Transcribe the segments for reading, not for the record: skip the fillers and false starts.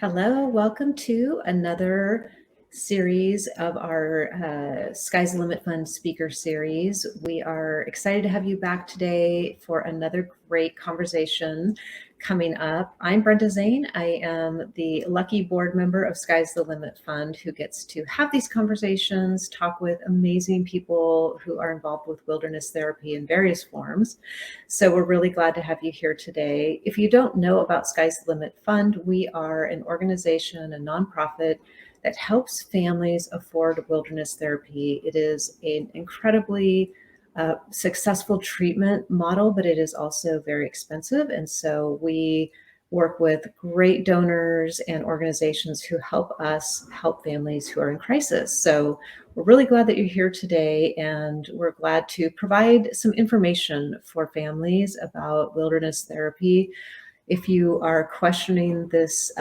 Hello, welcome to another series of our Sky's the Limit Fund speaker series. We are excited to have you back today for another great conversation coming up. I'm Brenda Zane. I am the lucky board member of Sky's the Limit Fund who gets to have these conversations, talk with amazing people who are involved with wilderness therapy in various forms. So we're really glad to have you here today. If you don't know about Sky's the Limit Fund, we are an organization, a nonprofit that helps families afford wilderness therapy. It is an incredibly successful treatment model, but it is also very expensive. And so we work with great donors and organizations who help us help families who are in crisis. So we're really glad that you're here today, and we're glad to provide some information for families about wilderness therapy. If you are questioning this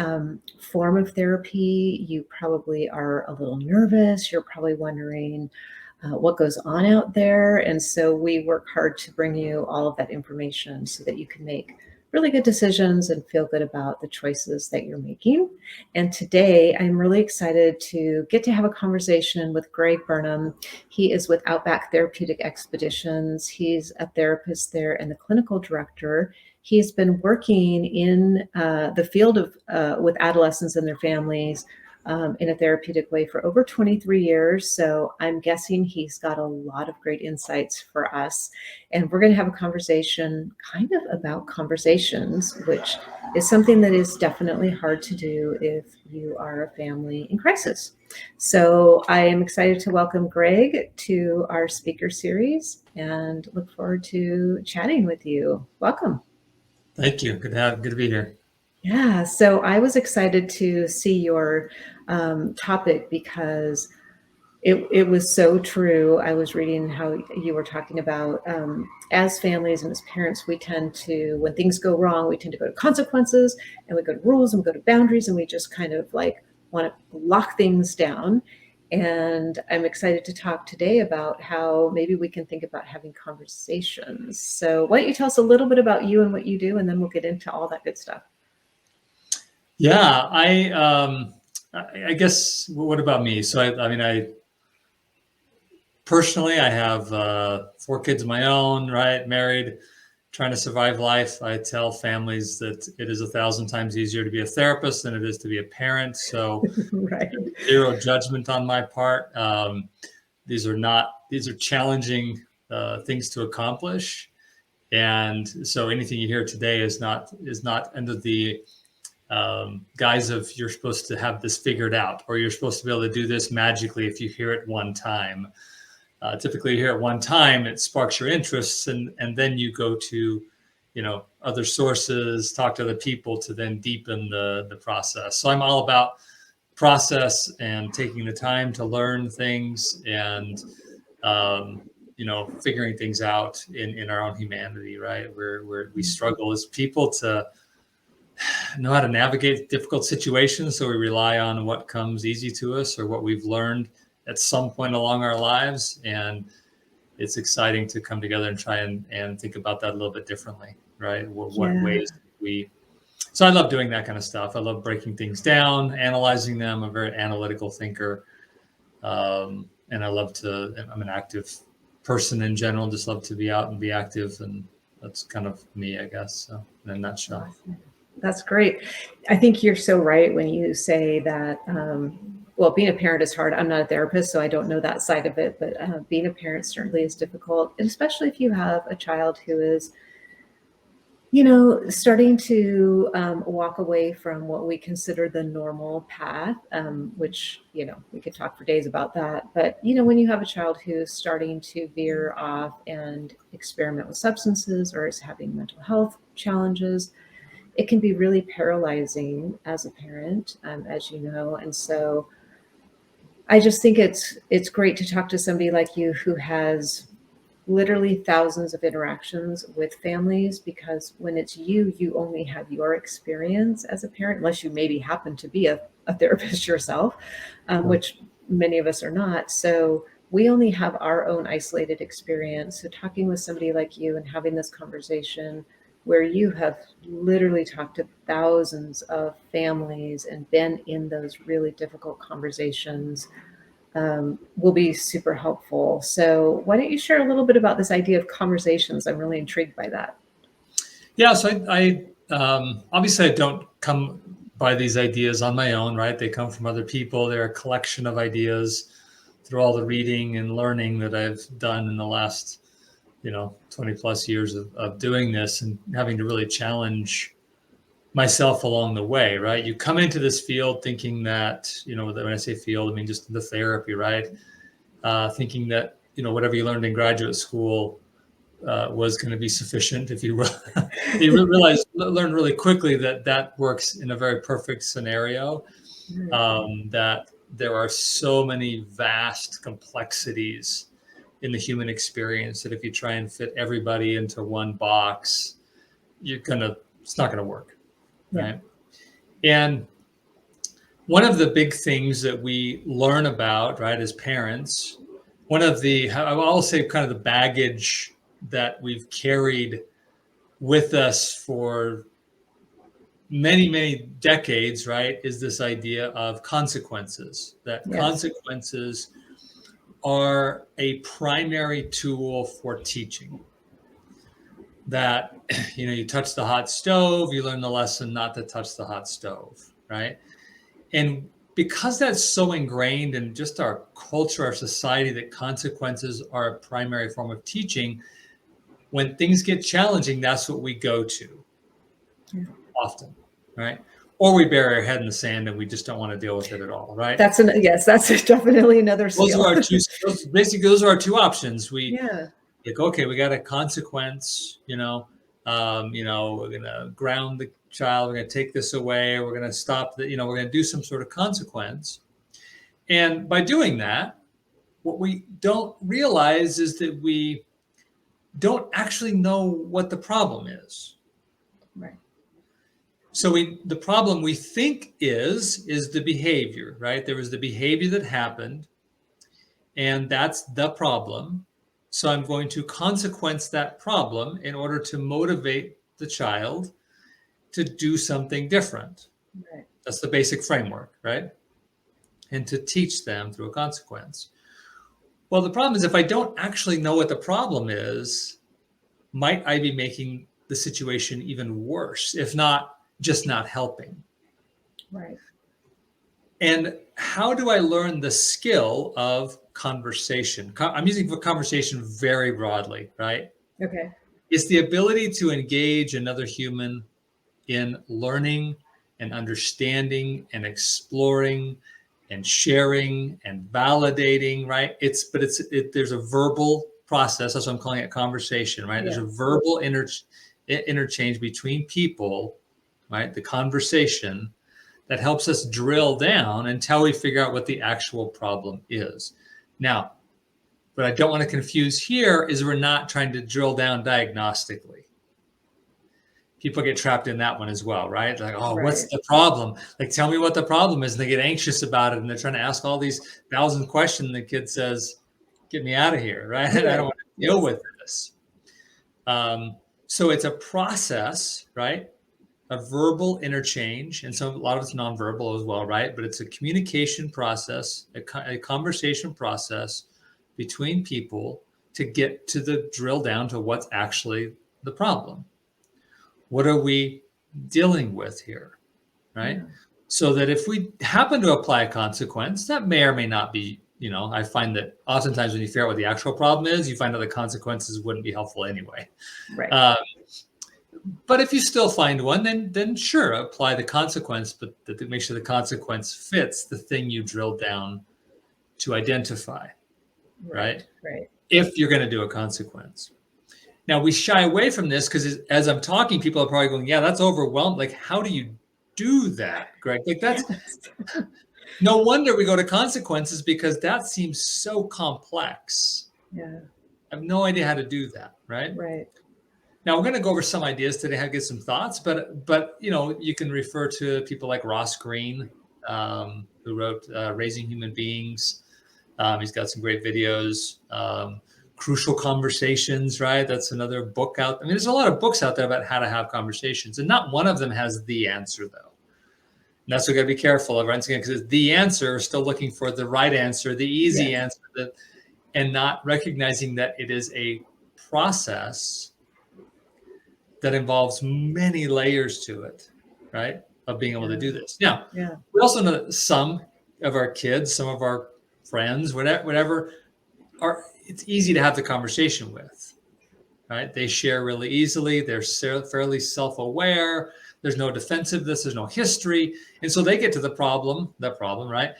form of therapy, you probably are a little nervous. You're probably wondering what goes on out there. And so we work hard to bring you all of that information so that you can make really good decisions and feel good about the choices that you're making. And today I'm really excited to get to have a conversation with Greg Burnham. He is with outBack Therapeutic Expeditions. He's a therapist there and the clinical director. He's been working in the field of with adolescents and their families in a therapeutic way for over 23 years. So I'm guessing he's got a lot of great insights for us. And we're going to have a conversation kind of about conversations, which is something that is definitely hard to do if you are a family in crisis. So I am excited to welcome Greg to our speaker series and look forward to chatting with you. Welcome. Thank you. Good to be here. Yeah, so I was excited to see your topic because it was so true. I was reading how you were talking about as families and as parents, we tend to, when things go wrong, we tend to go to consequences and we go to rules and we go to boundaries and we just kind of like want to lock things down. And I'm excited to talk today about how maybe we can think about having conversations. So why don't you tell us a little bit about you and what you do, and then we'll get into all that good stuff. Yeah, I guess, what about me? So I personally, I have 4 kids of my own, right? Married, trying to survive life. I tell families that it is 1,000 times easier to be a therapist than it is to be a parent. So Right. zero judgment on my part. These are challenging things to accomplish. And so anything you hear today is not under the guise of you're supposed to have this figured out, or you're supposed to be able to do this magically if you hear it one time. Typically, you hear it one time, it sparks your interests, and then you go to, other sources, talk to other people to then deepen the process. So I'm all about process and taking the time to learn things and figuring things out in our own humanity, right? Where we struggle as people to know how to navigate difficult situations. So we rely on what comes easy to us or what we've learned at some point along our lives. And it's exciting to come together and try and think about that a little bit differently, right? What ways so I love doing that kind of stuff. I love breaking things down, analyzing them. I'm a very analytical thinker. And I'm an active person in general, just love to be out and be active. And that's kind of me, I guess. So in a nutshell. Awesome. That's great. I think you're so right when you say that, well, being a parent is hard. I'm not a therapist, so I don't know that side of it, but being a parent certainly is difficult, and especially if you have a child who is, starting to walk away from what we consider the normal path, which, we could talk for days about that. But, when you have a child who's starting to veer off and experiment with substances or is having mental health challenges, it can be really paralyzing as a parent, as you know. And so I just think it's great to talk to somebody like you who has literally thousands of interactions with families, because when it's you only have your experience as a parent, unless you maybe happen to be a therapist yourself, which many of us are not. So we only have our own isolated experience. So talking with somebody like you and having this conversation where you have literally talked to thousands of families and been in those really difficult conversations, will be super helpful. So why don't you share a little bit about this idea of conversations? I'm really intrigued by that. Yeah, so obviously I don't come by these ideas on my own, right? They come from other people. They're a collection of ideas through all the reading and learning that I've done in the last, 20 plus years of doing this and having to really challenge myself along the way, right? You come into this field thinking that, that when I say field, I mean just the therapy, right? Thinking that, whatever you learned in graduate school was going to be sufficient. If you learn really quickly that works in a very perfect scenario, that there are so many vast complexities in the human experience that if you try and fit everybody into one box, it's not gonna work, right? And one of the big things that we learn about, right, as parents, I'll say kind of the baggage that we've carried with us for many, many decades, right, is this idea of consequences, that consequences are a primary tool for teaching. That, you touch the hot stove, you learn the lesson not to touch the hot stove, right? And because that's so ingrained in just our culture, our society, that consequences are a primary form of teaching, when things get challenging, that's what we go to often, right? Or we bury our head in the sand and we just don't want to deal with it at all, right? That's definitely another skill. Those are our two options. Okay, we got a consequence, we're gonna ground the child, we're gonna take this away, we're gonna stop we're gonna do some sort of consequence. And by doing that, what we don't realize is that we don't actually know what the problem is. Right. So the problem we think is the behavior, right? There was the behavior that happened, and that's the problem. So I'm going to consequence that problem in order to motivate the child to do something different. Right. That's the basic framework, right? And to teach them through a consequence. Well, the problem is if I don't actually know what the problem is, might I be making the situation even worse, if not just not helping? Right. And how do I learn the skill of conversation? I'm using conversation very broadly, right? Okay. It's the ability to engage another human in learning and understanding and exploring and sharing and validating, right? There's a verbal process. That's what I'm calling it conversation, right? There's a verbal interchange between people, right? The conversation that helps us drill down until we figure out what the actual problem is. Now, what I don't want to confuse here is we're not trying to drill down diagnostically. People get trapped in that one as well, right? Like, what's the problem? Like, tell me what the problem is. And they get anxious about it. And they're trying to ask all these 1,000 questions. And the kid says, get me out of here, right? I don't want to deal with this. So it's a process, right? A verbal interchange, and a lot of it's nonverbal as well, right? But it's a communication process, a conversation process between people to get to the drill down to what's actually the problem. What are we dealing with here, right? Yeah. So that if we happen to apply a consequence, that may or may not be, I find that oftentimes when you figure out what the actual problem is, you find out the consequences wouldn't be helpful anyway. Right. But if you still find one, then sure, apply the consequence, but make sure the consequence fits the thing you drilled down to identify, right? Right. If you're going to do a consequence. Now, we shy away from this because as I'm talking, people are probably going, yeah, that's overwhelmed. Like, how do you do that, Greg? Like, that's no wonder we go to consequences because that seems so complex. Yeah. I have no idea how to do that, right? Right. Now we're going to go over some ideas today, how to get some thoughts, but you can refer to people like Ross Greene, who wrote Raising Human Beings. He's got some great videos. Crucial Conversations, right? That's another book out. I mean, there's a lot of books out there about how to have conversations, and not one of them has the answer, though. And that's what we got to be careful of, right? Because the answer is still looking for the right answer, the easy answer, and not recognizing that it is a process that involves many layers to it, right? Of being able to do this. Now, we also know that some of our kids, some of our friends, whatever, it's easy to have the conversation with, right? They share really easily. They're fairly self-aware. There's no defensiveness. There's no history. And so they get to that problem, right?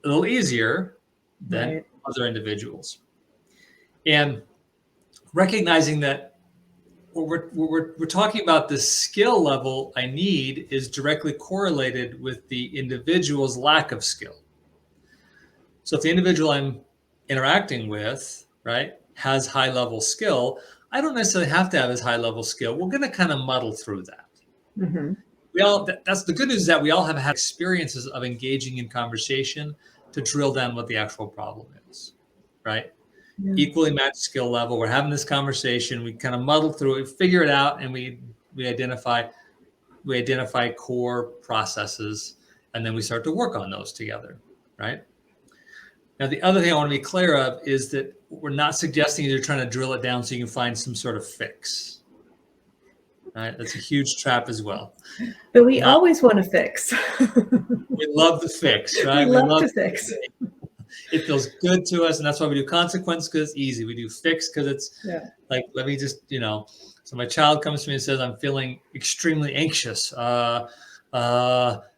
A little easier than other individuals. And recognizing that what we're talking about, the skill level I need is directly correlated with the individual's lack of skill. So if the individual I'm interacting with, right, has high level skill, I don't necessarily have to have his high level skill. We're going to kind of muddle through that. That's the good news, is that we all have had experiences of engaging in conversation to drill down what the actual problem is, right? Equally matched skill level. We're having this conversation. We kind of muddle through it, figure it out, and we identify core processes, and then we start to work on those together, right? Now, the other thing I want to be clear of is that we're not suggesting you're trying to drill it down so you can find some sort of fix. Right? That's a huge trap as well. But we always want to fix. We love the fix, right? We love to fix. It feels good to us, and that's why we do consequence, because it's easy. We do fix because it's like, let me just, so my child comes to me and says, I'm feeling extremely anxious.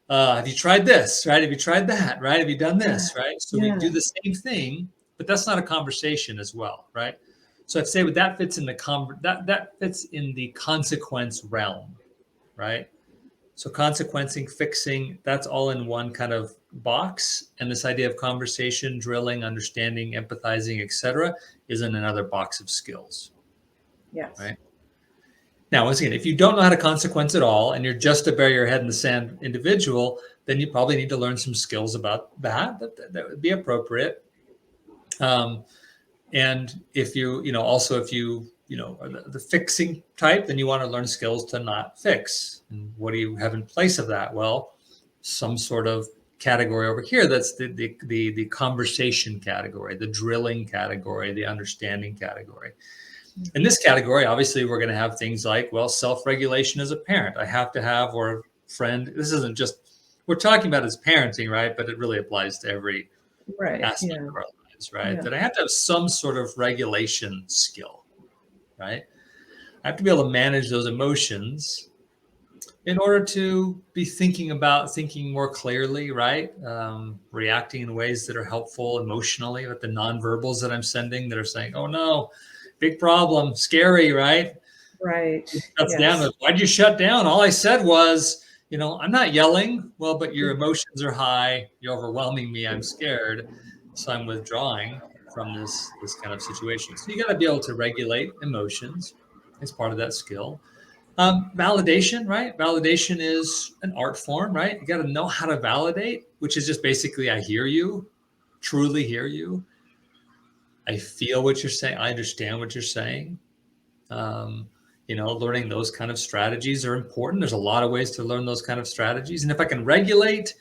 Have you tried this, right? Have you tried that, right? Have you done this, right? So we do the same thing, but that's not a conversation as well, right? So I'd say that fits in that fits in the consequence realm, right? So consequencing, fixing, that's all in one kind of box. And this idea of conversation, drilling, understanding, empathizing, etc., is in another box of skills. Yes. Right. Now, once again, if you don't know how to consequence at all, and you're just a bury your head in the sand individual, then you probably need to learn some skills about that would be appropriate. And if you, are the fixing type, then you want to learn skills to not fix. And what do you have in place of that? Well, some sort of category over here. That's the conversation category, the drilling category, the understanding category. In this category, obviously, we're going to have things like, self-regulation as a parent. I have to have, or a friend. This isn't just, we're talking about as parenting, right? But it really applies to every aspect of our lives, right? That I have to have some sort of regulation skill, right? I have to be able to manage those emotions in order to be thinking more clearly, right? Reacting in ways that are helpful emotionally, with the nonverbals that I'm sending that are saying, oh no, big problem, scary, right? Right. Shuts down. Why'd you shut down? All I said was, I'm not yelling. Well, but your emotions are high. You're overwhelming me. I'm scared. So I'm withdrawing from this kind of situation. So you got to be able to regulate emotions as part of that skill. Validation, right? Validation is an art form, right? You got to know how to validate, which is just basically, I hear you, truly hear you. I feel what you're saying. I understand what you're saying. Learning those kind of strategies are important. There's a lot of ways to learn those kind of strategies. And if I can regulate,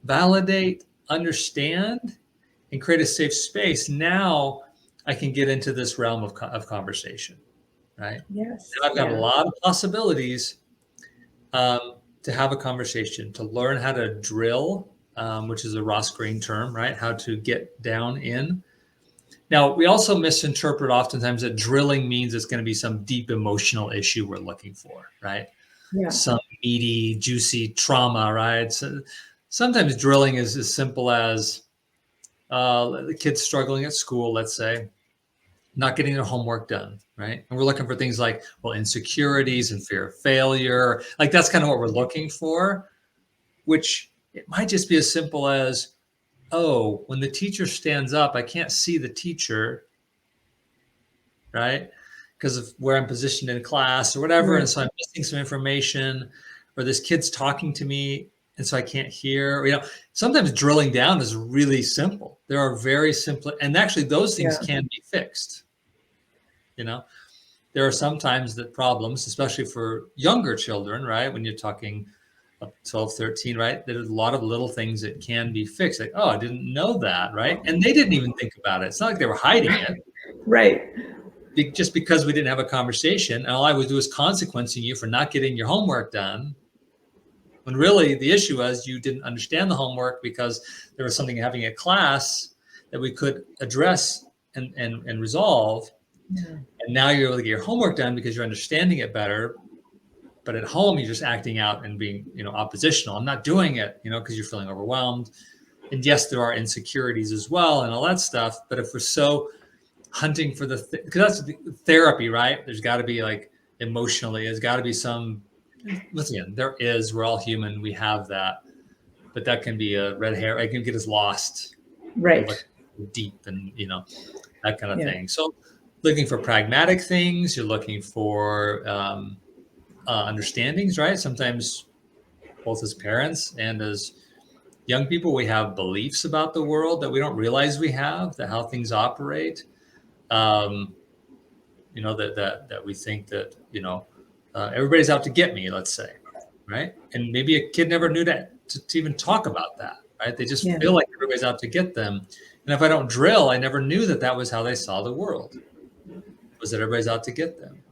validate, understand, and create a safe space, now I can get into this realm of conversation, right? Yes. Now I've got a lot of possibilities to have a conversation, to learn how to drill, which is a Ross Green term, right? How to get down in. Now, we also misinterpret oftentimes that drilling means it's going to be some deep emotional issue we're looking for, right? Yeah. Some meaty, juicy trauma, right? So sometimes drilling is as simple as the kid's struggling at school, let's say, not getting their homework done, right? And we're looking for things like, insecurities and fear of failure. Like, that's kind of what we're looking for, which it might just be as simple as, when the teacher stands up, I can't see the teacher, right? Because of where I'm positioned in class or whatever. Right. And so I'm missing some information, or this kid's talking to me, and so I can't hear. Sometimes drilling down is really simple. There are very simple, and actually those things can be fixed, you know. There are sometimes that problems, especially for younger children, right? When you're talking up 12, 13, right? There's a lot of little things that can be fixed. Like, oh, I didn't know that, right? And they didn't even think about it. It's not like they were hiding it. Right. Just because we didn't have a conversation, and all I would do is consequencing you for not getting your homework done, when really the issue was you didn't understand the homework because there was something happening at class that we could address and resolve. Yeah. And now you're able to get your homework done because you're understanding it better. But at home, you're just acting out and being, oppositional. I'm not doing it, because you're feeling overwhelmed. And yes, there are insecurities as well and all that stuff. But if we're so hunting for because that's the therapy, right? There's got to be like emotionally, there's got to be some, listen, we're all human. We have that, but that can be a red hair. It can get us lost. Right. Like deep and, that kind of thing. So looking for pragmatic things, you're looking for understandings, right? Sometimes both as parents and as young people, we have beliefs about the world that we don't realize we have, that how things operate. That we think that, everybody's out to get me, let's say, right? And maybe a kid never knew to even talk about that, right? They just feel like everybody's out to get them. And if I don't drill, I never knew that was how they saw the world, was that everybody's out to get them.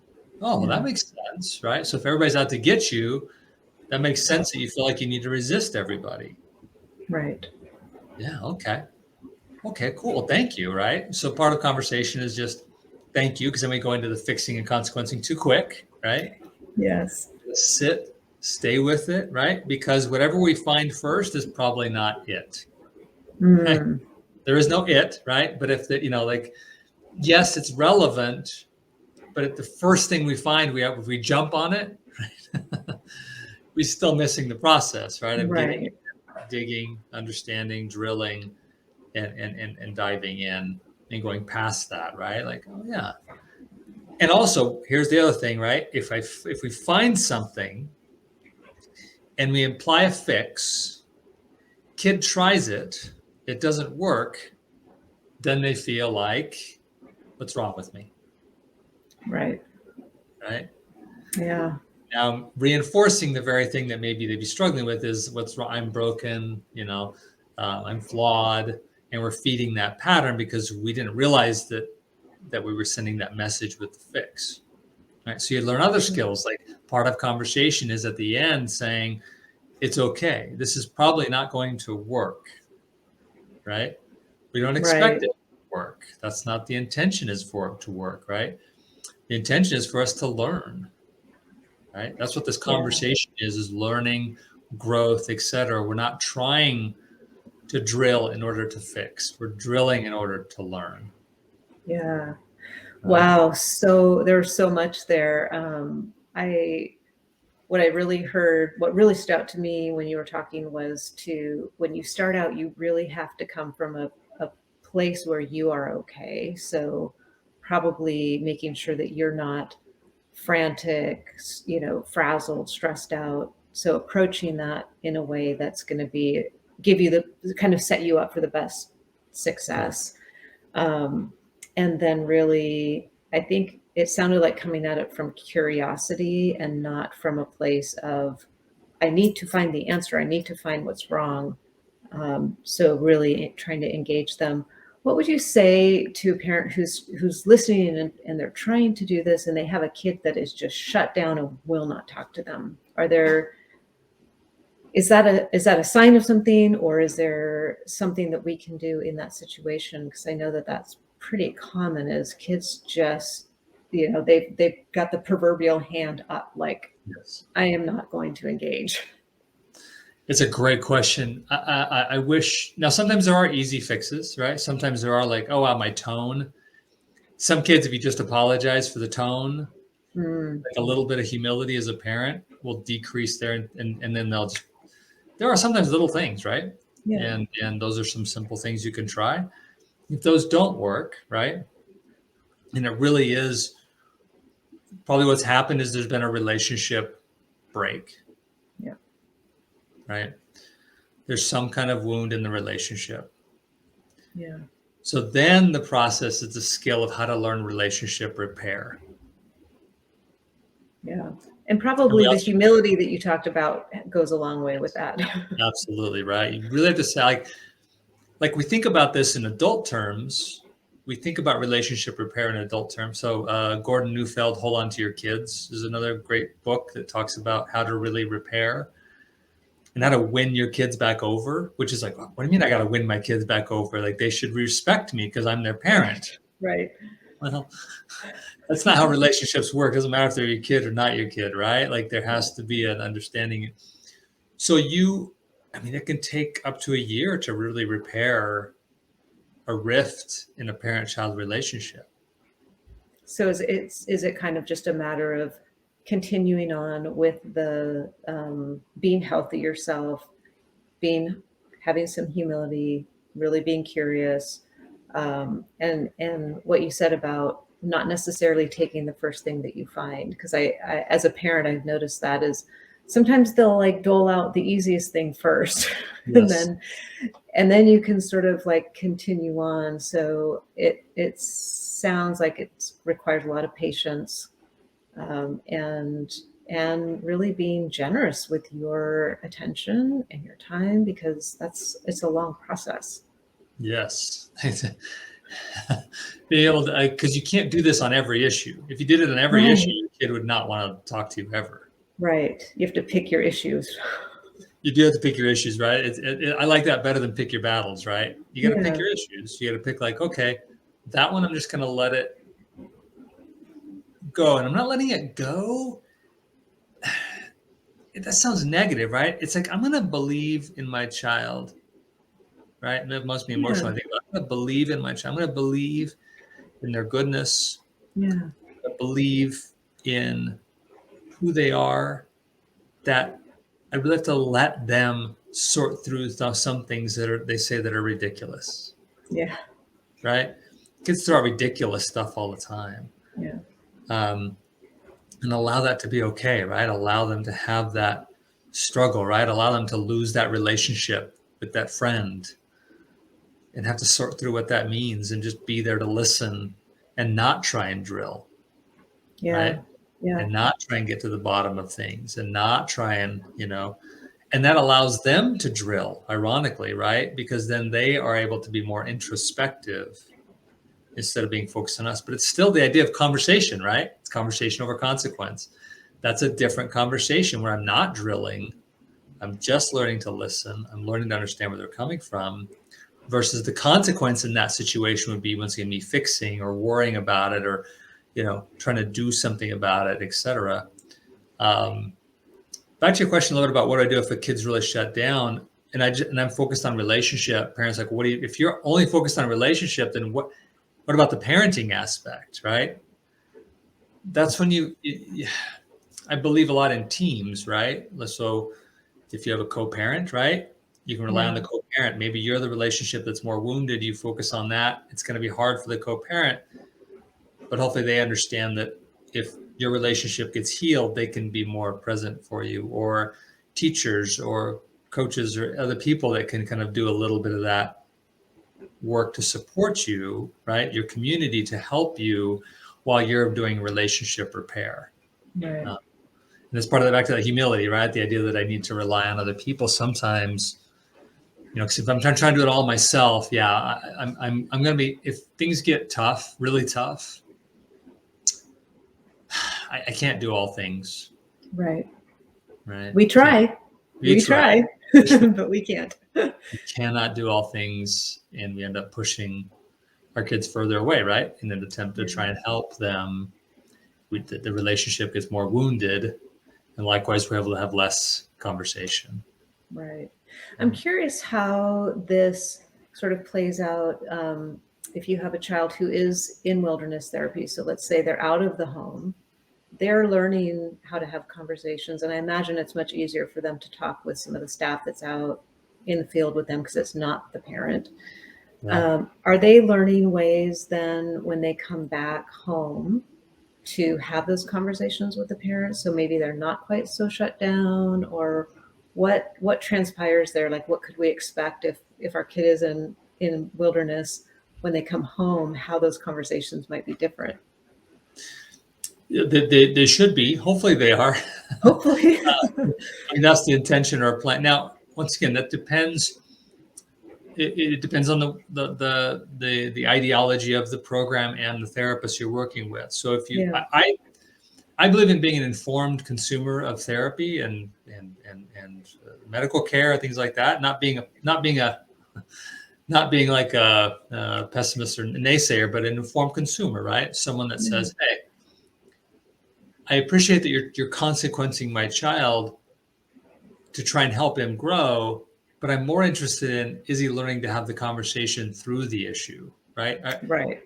Oh, well, that makes sense, right? So if everybody's out to get you, that makes sense that you feel like you need to resist everybody. Right. Yeah. Okay. Okay, cool. Thank you. Right. So part of conversation is just thank you, because then we go into the fixing and consequencing too quick, right? Yes. Sit, stay with it, right? Because whatever we find first is probably not it. Right? There is no it, right? But if yes, it's relevant, but if the first thing we find, if we jump on it, right? We're still missing the process, right? Of getting, digging, understanding, drilling, and diving in and going past that, right? Like, oh yeah. And also, here's the other thing, right? If we find something and we imply a fix, kid tries it, it doesn't work, then they feel like, what's wrong with me? Right. Right? Yeah. Now, reinforcing the very thing that maybe they'd be struggling with is what's wrong. I'm broken, I'm flawed. And we're feeding that pattern because we didn't realize that we were sending that message with the fix. Right? So you learn other skills, like part of conversation is at the end saying, it's okay. This is probably not going to work. Right? We don't expect it to work. That's not the intention, is for it to work, right? The intention is for us to learn. Right? That's what this conversation is learning, growth, etc. We're not trying to drill in order to fix. We're drilling in order to learn. Yeah. Wow. So there's so much there. What really stood out to me when you were talking was when you start out, you really have to come from a place where you are okay. So probably making sure that you're not frantic, frazzled, stressed out. So approaching that in a way that's going to give you the kind of set you up for the best success. And then really, I think it sounded like coming at it from curiosity and not from a place of, I need to find the answer. I need to find what's wrong. So really trying to engage them. What would you say to a parent who's listening and they're trying to do this and they have a kid that is just shut down and will not talk to them? Is that a sign of something, or is there something that we can do in that situation? Because I know that that's pretty common, is kids just, they've got the proverbial hand up, like, yes, I am not going to engage. It's a great question. I wish, now sometimes there are easy fixes, right? Sometimes there are like, oh, wow, my tone. Some kids, if you just apologize for the tone, like a little bit of humility as a parent will decrease there, and then there are sometimes little things, right? Yeah. And those are some simple things you can try. If those don't work, right? And it really is probably what's happened is there's been a relationship break. Yeah. Right? There's some kind of wound in the relationship. Yeah. So then the process is the skill of how to learn relationship repair. Yeah. And And we probably the also, humility that you talked about goes a long way with that. absolutely, right? You really have to say, like we think about this in adult terms. We think about relationship repair in adult terms. So Gordon Neufeld, Hold On to Your Kids, is another great book that talks about how to really repair and how to win your kids back over, which is like, what do you mean I got to win my kids back over? Like they should respect me because I'm their parent. Right. Well, that's not how relationships work. It doesn't matter if they're your kid or not your kid, right? Like there has to be an understanding. So it can take up to a year to really repair a rift in a parent-child relationship. So is it kind of just a matter of continuing on with the being healthy yourself, having some humility, really being curious, and what you said about not necessarily taking the first thing that you find, because I as a parent I've noticed that is sometimes they'll like dole out the easiest thing first Yes. and then you can sort of like continue on. So it sounds like it requires a lot of patience, and really being generous with your attention and your time, because it's a long process. Yes. Being able to, because you can't do this on every issue. If you did it on every issue, Right. your kid would not want to talk to you ever. Right. You have to pick your issues. You do have to pick your issues, right? I like that better than pick your battles, right? You got to pick Yeah. your issues. You got to pick like, okay, that one I'm just going to let it go, and I'm not letting it go. That sounds negative, right? It's like I'm going to believe in my child, right? And it must be Yeah. emotional. I think I'm going to believe in my child. I'm going to believe in their goodness. Yeah. I believe in who they are. That I really have to let them sort through some things they say that are ridiculous, Yeah. right? Kids throw out ridiculous stuff all the time, Yeah. um, and allow that to be okay, right? Allow them to have that struggle, right? Allow them to lose that relationship with that friend and have to sort through what that means, and just be there to listen and not try and drill, Yeah. right? Yeah. And not try and get to the bottom of things, and not try and, and that allows them to drill, ironically, right? Because then they are able to be more introspective instead of being focused on us. But it's still the idea of conversation, right? It's conversation over consequence. That's a different conversation where I'm not drilling. I'm just learning to listen. I'm learning to understand where they're coming from, versus the consequence in that situation would be, once again, me fixing or worrying about it, or, trying to do something about it, etc. Back to your question a little bit about what do I do if a kid's really shut down, and I'm focused on relationship. Parents like, if you're only focused on relationship, then what about the parenting aspect, right? That's when I believe a lot in teams, right? So if you have a co-parent, right, you can rely on the Yeah. co-parent. Maybe you're the relationship that's more wounded. You focus on that. It's going to be hard for the co-parent, but hopefully they understand that if your relationship gets healed, they can be more present for you, or teachers or coaches or other people that can kind of do a little bit of that work to support you, right? Your community to help you while you're doing relationship repair. Right. And it's part of the, back to that humility, right? The idea that I need to rely on other people sometimes, because if I'm trying to do it all myself, I'm going to be, if things get tough, really tough, I can't do all things, Right. right? We try. We We try. try, For sure. but we can't. We cannot do all things, and we end up pushing our kids further away, right? In an attempt to try and help them. The relationship gets more wounded, and likewise, we're able to have less conversation. Right. I'm curious how this sort of plays out, if you have a child who is in wilderness therapy. So let's say they're out of the home, they're learning how to have conversations. And I imagine it's much easier for them to talk with some of the staff that's out in the field with them because it's not the parent. Yeah. Are they learning ways then when they come back home to have those conversations with the parents? So maybe they're not quite so shut down, or what transpires there? Like what could we expect if our kid is in wilderness? when they come home, how those conversations might be different. They should be. Hopefully they are. Hopefully. I mean, that's the intention or plan. Now, once again, that depends. It depends on the ideology of the program and the therapist you're working with. So if you, Yeah. I believe in being an informed consumer of therapy and medical care, things like that. Not being like a pessimist or naysayer, but an informed consumer, right? Someone that says, "Hey, I appreciate that you're consequencing my child to try and help him grow, but I'm more interested in, is he learning to have the conversation through the issue, right?" Right.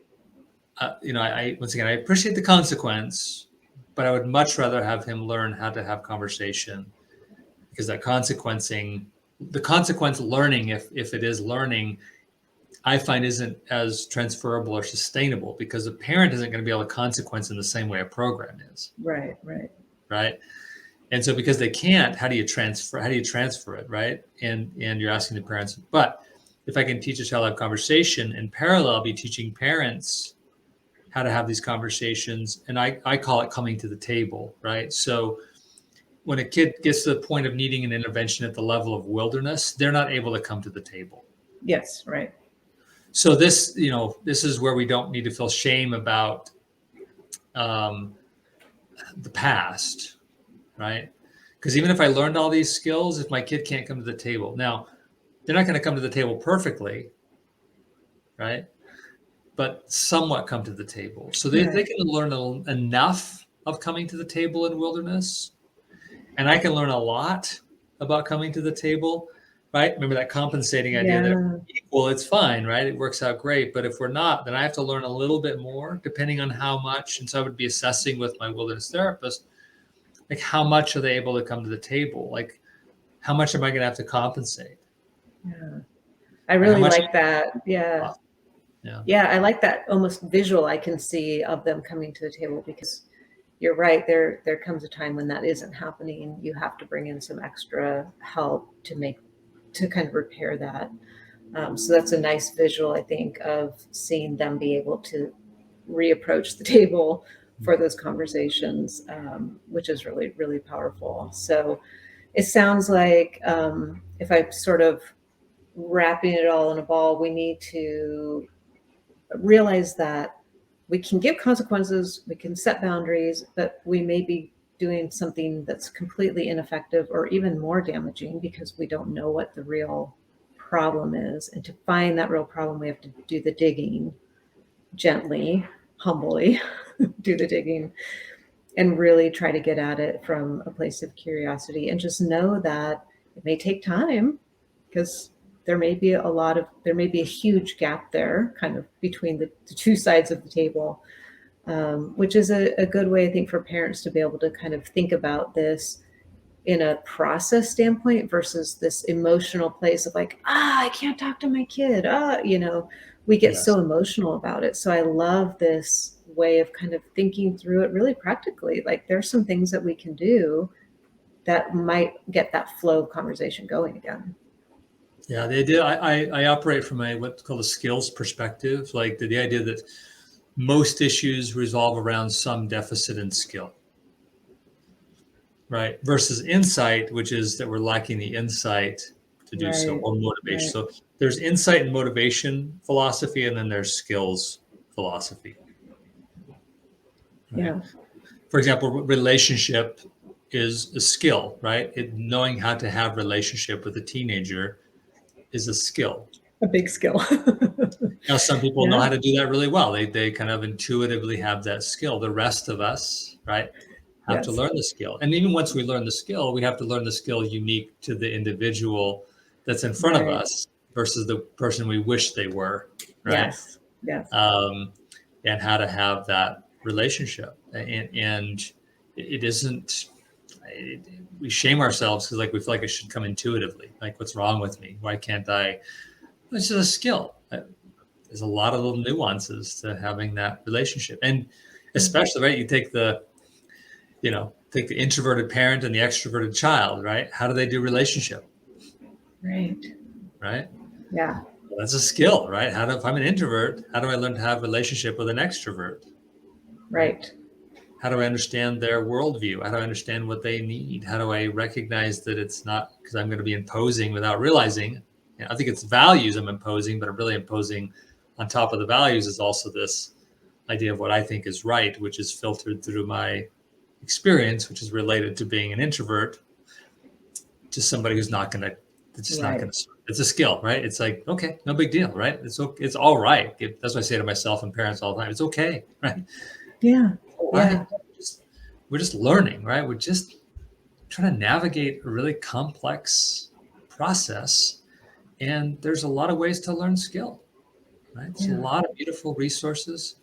I once again, I appreciate the consequence, but I would much rather have him learn how to have conversation, because the consequence learning, if it is learning, I find isn't as transferable or sustainable, because a parent isn't going to be able to consequence in the same way a program is. Right. Right. Right. And so because they can't, how do you transfer it, right? And you're asking the parents. But if I can teach a child to have conversation, in parallel, I'll be teaching parents how to have these conversations. And I call it coming to the table, right? So when a kid gets to the point of needing an intervention at the level of wilderness, they're not able to come to the table. Yes. Right. So this is where we don't need to feel shame about the past, right? Because even if I learned all these skills, if my kid can't come to the table, now they're not going to come to the table perfectly, right? But somewhat come to the table. So they can learn enough of coming to the table in wilderness. And I can learn a lot about coming to the table, right? Remember that compensating idea that if we're equal, it's fine, right? It works out great. But if we're not, then I have to learn a little bit more, depending on how much. And so I would be assessing with my wilderness therapist, like, how much are they able to come to the table? Like, how much am I going to have to compensate? Yeah. I really like that. Yeah. Yeah. Yeah. I like that almost visual I can see of them coming to the table, because you're right. There comes a time when that isn't happening. You have to bring in some extra help to kind of repair that. So that's a nice visual, I think, of seeing them be able to reapproach the table for those conversations, which is really, really powerful. So it sounds like, if I'm sort of wrapping it all in a ball, we need to realize that we can give consequences, we can set boundaries, but we may be doing something that's completely ineffective or even more damaging, because we don't know what the real problem is. And to find that real problem, we have to do the digging gently, humbly, do the digging, and really try to get at it from a place of curiosity, and just know that it may take time, because there may be a huge gap there, kind of between the two sides of the table, which is a good way, I think, for parents to be able to kind of think about this in a process standpoint versus this emotional place of like, I can't talk to my kid. We get so emotional about it. So I love this way of kind of thinking through it really practically. Like, there's some things that we can do that might get that flow of conversation going again. Yeah, the idea, I operate from what's called a skills perspective, like the idea that most issues resolve around some deficit in skill, right? Versus insight, which is that we're lacking the insight to do so, or motivation. So there's insight and motivation philosophy, and then there's skills philosophy. Right? Yeah. For example, relationship is a skill, right? Knowing how to have relationship with a teenager is a skill. A big skill. Now, some people know how to do that really well. They kind of intuitively have that skill. The rest of us, right, have to learn the skill. And even once we learn the skill, we have to learn the skill unique to the individual that's in front of us versus the person we wish they were, right? Yes. And how to have that relationship. And it isn't, we shame ourselves because, like, we feel like it should come intuitively. Like, what's wrong with me? Why can't I? It's just a skill. There's a lot of little nuances to having that relationship. And especially, right, you take the introverted parent and the extroverted child, right? How do they do relationship? Right. Right? Yeah. That's a skill, right? If I'm an introvert, how do I learn to have a relationship with an extrovert? Right. How do I understand their worldview? How do I understand what they need? How do I recognize that it's not because I'm going to be imposing without realizing? I think it's values I'm imposing, but I'm really imposing on top of the values is also this idea of what I think is right, which is filtered through my experience, which is related to being an introvert, to somebody who's not going to, it's just not going to, it's a skill, right? It's like, okay, no big deal, right? It's okay. It's all right. That's what I say to myself and parents all the time. It's okay, right? Yeah. All Yeah. right. We're just learning, right? We're just trying to navigate a really complex process. And there's a lot of ways to learn skill, right? It's a lot of beautiful resources.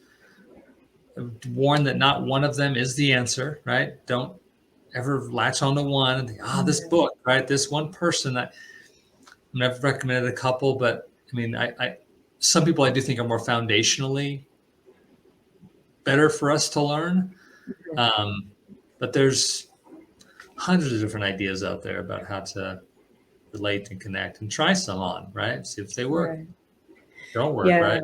I'm warned that not one of them is the answer, right? Don't ever latch onto one and think, this book, right? This one person I've recommended a couple, but I mean, some people I do think are more foundationally better for us to learn. But there's hundreds of different ideas out there about how to relate and connect, and try some on, right? See if they work. Right. Don't work, right?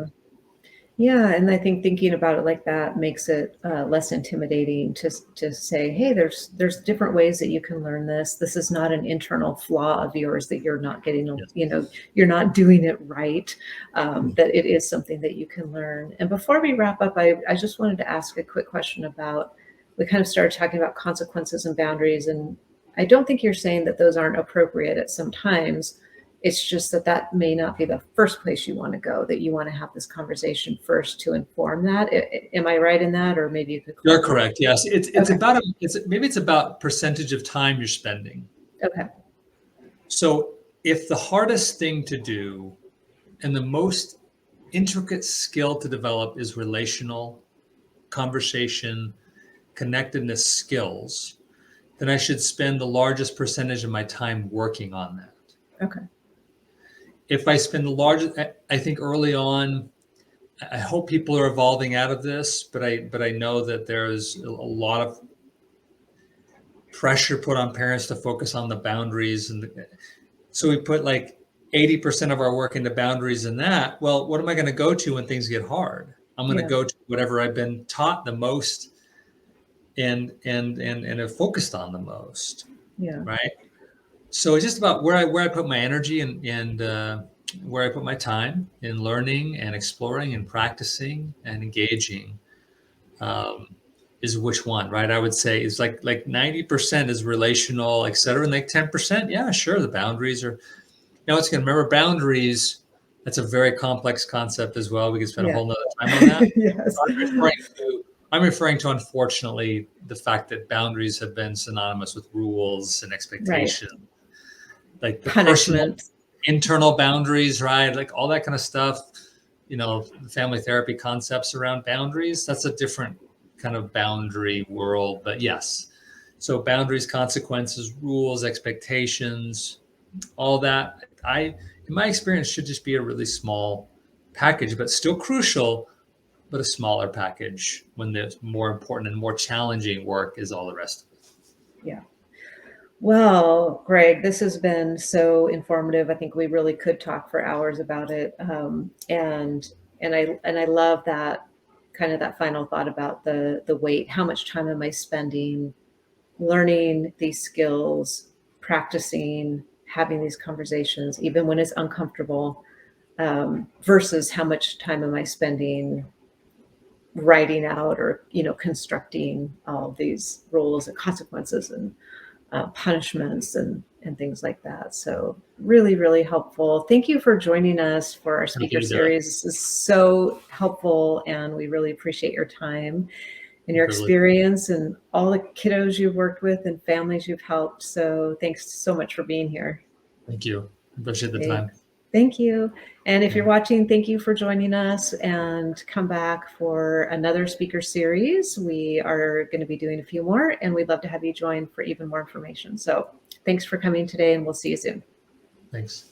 Yeah, and I think thinking about it like that makes it less intimidating to say, hey, there's different ways that you can learn this. This is not an internal flaw of yours that you're not getting, you're not doing it right. That it is something that you can learn. And before we wrap up, I just wanted to ask a quick question about, we kind of started talking about consequences and boundaries, and I don't think you're saying that those aren't appropriate at some times. It's just that may not be the first place you want to go, that you want to have this conversation first to inform that. Am I right in that? Or maybe you could You're correct. Yes. It's Okay. maybe it's about percentage of time you're spending. Okay. So if the hardest thing to do and the most intricate skill to develop is relational conversation, connectedness skills, then I should spend the largest percentage of my time working on that. Okay. If I spend the largest, I think early on, I hope people are evolving out of this, but I know that there is a lot of pressure put on parents to focus on the boundaries, and so we put like 80% of our work into boundaries and that. Well, what am I going to go to when things get hard? I'm going to go to whatever I've been taught the most and have focused on the most. Yeah. Right. So it's just about where I put my energy and where I put my time in learning and exploring and practicing and engaging, is which one, right? I would say is like 90% is relational, et cetera. And like 10%, yeah, sure. The boundaries are, it's going to remember boundaries. That's a very complex concept as well. We could spend a whole nother time on that. Yes. I'm referring to, unfortunately, the fact that boundaries have been synonymous with rules and expectations. Right. Like the punishment, internal boundaries, right? Like all that kind of stuff, family therapy concepts around boundaries, that's a different kind of boundary world. But yes, so boundaries, consequences, rules, expectations, all that, in my experience, should just be a really small package, but still crucial, but a smaller package when the more important and more challenging work is all the rest of it. Yeah. Well, Greg, this has been so informative. I think we really could talk for hours about it. And I love that kind of that final thought about the weight. How much time am I spending learning these skills, practicing, having these conversations, even when it's uncomfortable, versus how much time am I spending writing out or, constructing all these rules and consequences and punishments and things like that. So really, really helpful. Thank you for joining us for our speaker series. This is so helpful, and we really appreciate your time and your experience and all the kiddos you've worked with and families you've helped. So thanks so much for being here. Thank you. I appreciate the time. Thank you. And if you're watching, thank you for joining us, and come back for another speaker series. We are going to be doing a few more, and we'd love to have you join for even more information. So thanks for coming today, and we'll see you soon. Thanks.